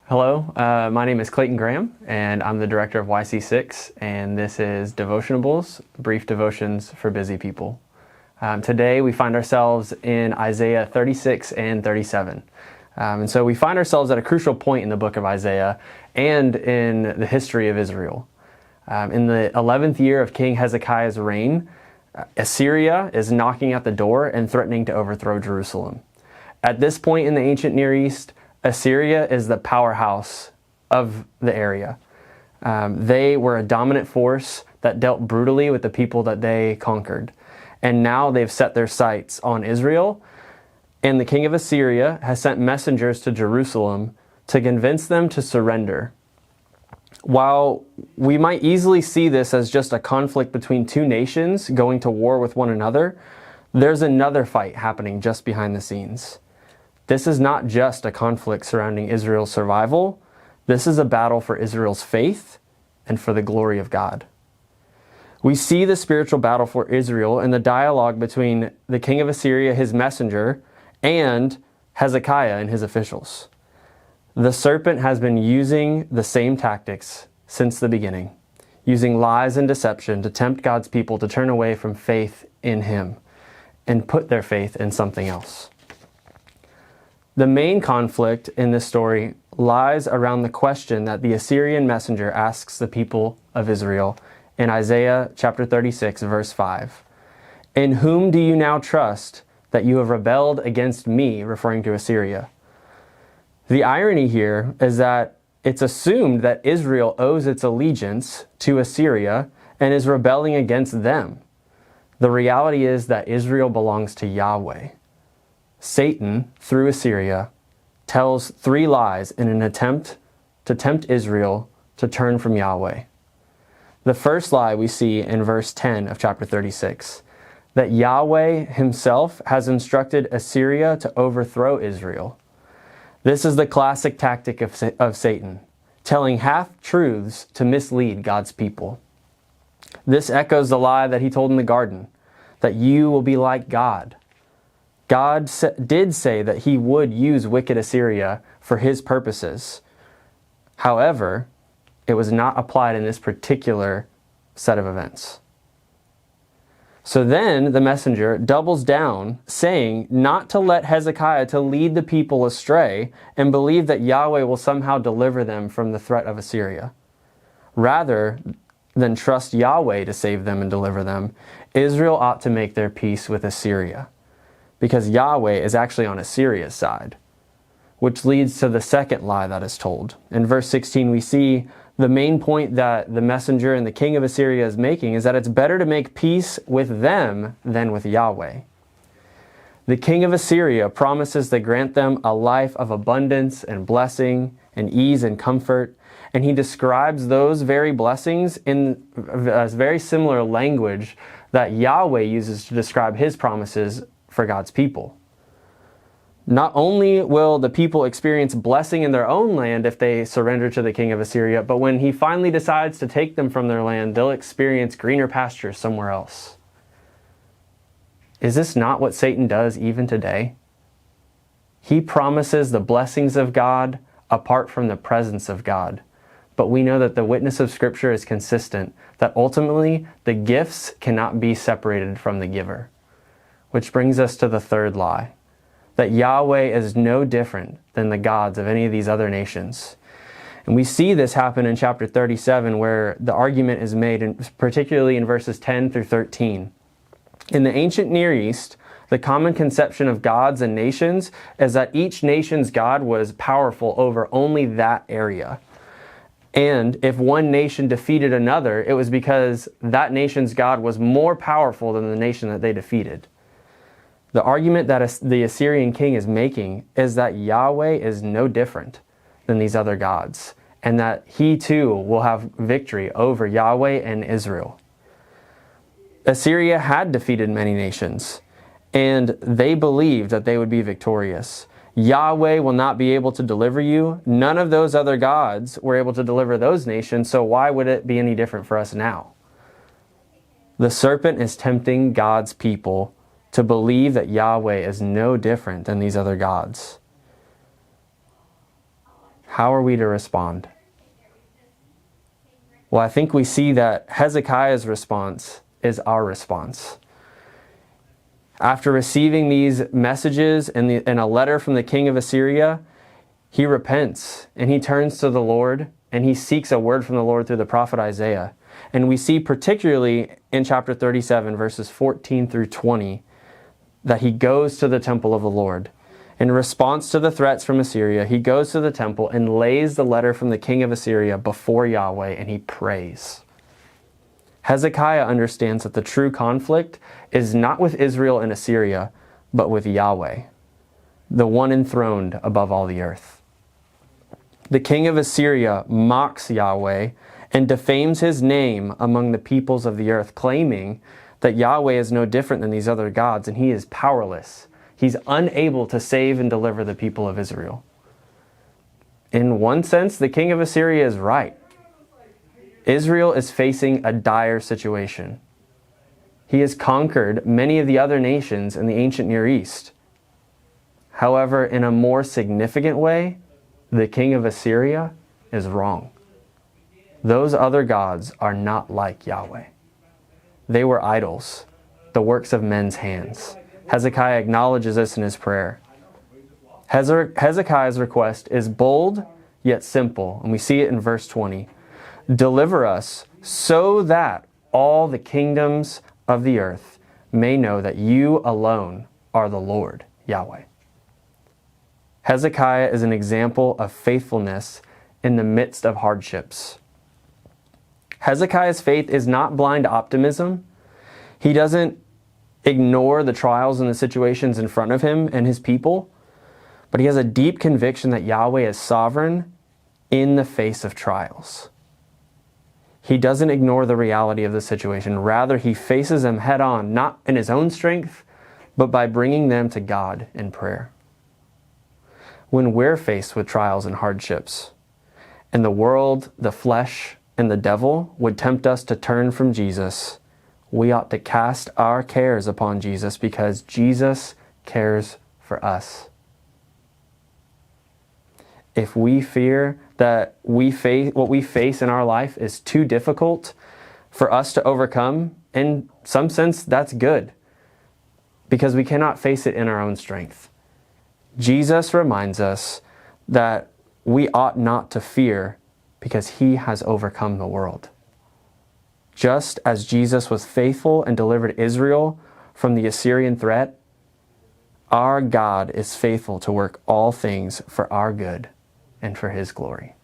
Hello, my name is Clayton Graham, and I'm the director of YC6, and this is Devotionables, brief devotions for busy people. Today we find ourselves in Isaiah 36 and 37. And so we find ourselves at a crucial point in the book of Isaiah and in the history of Israel. In the 11th year of King Hezekiah's reign, Assyria is knocking at the door and threatening to overthrow Jerusalem. At this point in the ancient Near East, Assyria is the powerhouse of the area. They were a dominant force that dealt brutally with the people that they conquered. And now they've set their sights on Israel, and the king of Assyria has sent messengers to Jerusalem to convince them to surrender. While we might easily see this as just a conflict between two nations going to war with one another, there's another fight happening just behind the scenes. This is not just a conflict surrounding Israel's survival. This is a battle for Israel's faith and for the glory of God. We see the spiritual battle for Israel in the dialogue between the king of Assyria, his messenger, and Hezekiah and his officials. The serpent has been using the same tactics since the beginning, using lies and deception to tempt God's people to turn away from faith in him and put their faith in something else. The main conflict in this story lies around the question that the Assyrian messenger asks the people of Israel in Isaiah chapter 36, verse 5. "In whom do you now trust that you have rebelled against me?" referring to Assyria. The irony here is that it's assumed that Israel owes its allegiance to Assyria and is rebelling against them. The reality is that Israel belongs to Yahweh. Satan, through Assyria, tells three lies in an attempt to tempt Israel to turn from Yahweh. The first lie we see in verse 10 of chapter 36, that Yahweh himself has instructed Assyria to overthrow Israel. This is the classic tactic of Satan, telling half-truths to mislead God's people. This echoes the lie that he told in the garden, that you will be like God. God did say that he would use wicked Assyria for his purposes. However, it was not applied in this particular set of events. So then the messenger doubles down, saying not to let Hezekiah to lead the people astray and believe that Yahweh will somehow deliver them from the threat of Assyria. Rather than trust Yahweh to save them and deliver them, Israel ought to make their peace with Assyria, because Yahweh is actually on Assyria's side, which leads to the second lie that is told. In verse 16, we see the main point that the messenger and the king of Assyria is making is that it's better to make peace with them than with Yahweh. The king of Assyria promises to grant them a life of abundance and blessing and ease and comfort, and he describes those very blessings in a very similar language that Yahweh uses to describe his promises for God's people. Not only will the people experience blessing in their own land if they surrender to the king of Assyria, but when he finally decides to take them from their land, they'll experience greener pastures somewhere else. Is this not what Satan does even today? He promises the blessings of God apart from the presence of God. But we know that the witness of Scripture is consistent, that ultimately the gifts cannot be separated from the giver. Which brings us to the third lie, that Yahweh is no different than the gods of any of these other nations. And we see this happen in chapter 37, where the argument is made, particularly in verses 10 through 13. In the ancient Near East, the common conception of gods and nations is that each nation's god was powerful over only that area. And if one nation defeated another, it was because that nation's god was more powerful than the nation that they defeated. The argument that the Assyrian king is making is that Yahweh is no different than these other gods, and that he too will have victory over Yahweh and Israel. Assyria had defeated many nations, and they believed that they would be victorious. Yahweh will not be able to deliver you. None of those other gods were able to deliver those nations, so why would it be any different for us now? The serpent is tempting God's people to believe that Yahweh is no different than these other gods. How are we to respond? Well, I think we see that Hezekiah's response is our response. After receiving these messages and a letter from the king of Assyria, he repents and he turns to the Lord and he seeks a word from the Lord through the prophet Isaiah. And we see particularly in chapter 37, verses 14 through 20, that he goes to the temple of the Lord. In response to the threats from Assyria, he goes to the temple and lays the letter from the king of Assyria before Yahweh and he prays. Hezekiah understands that the true conflict is not with Israel and Assyria, but with Yahweh, the one enthroned above all the earth. The king of Assyria mocks Yahweh and defames his name among the peoples of the earth, claiming that Yahweh is no different than these other gods and he is powerless. He's unable to save and deliver the people of Israel. In one sense, the king of Assyria is right. Israel is facing a dire situation. He has conquered many of the other nations in the ancient Near East. However, in a more significant way, the king of Assyria is wrong. Those other gods are not like Yahweh. They were idols, the works of men's hands. Hezekiah acknowledges this in his prayer. Hezekiah's request is bold yet simple, and we see it in verse 20. Deliver us so that all the kingdoms of the earth may know that you alone are the Lord, Yahweh. Hezekiah is an example of faithfulness in the midst of hardships. Hezekiah's faith is not blind optimism. He doesn't ignore the trials and the situations in front of him and his people, but he has a deep conviction that Yahweh is sovereign in the face of trials. He doesn't ignore the reality of the situation. Rather, he faces them head on, not in his own strength, but by bringing them to God in prayer. When we're faced with trials and hardships, and the world, the flesh, and the devil would tempt us to turn from Jesus, we ought to cast our cares upon Jesus because Jesus cares for us. If we fear that what we face in our life is too difficult for us to overcome, in some sense, that's good, because we cannot face it in our own strength. Jesus reminds us that we ought not to fear because he has overcome the world. Just as Jesus was faithful and delivered Israel from the Assyrian threat, our God is faithful to work all things for our good and for his glory.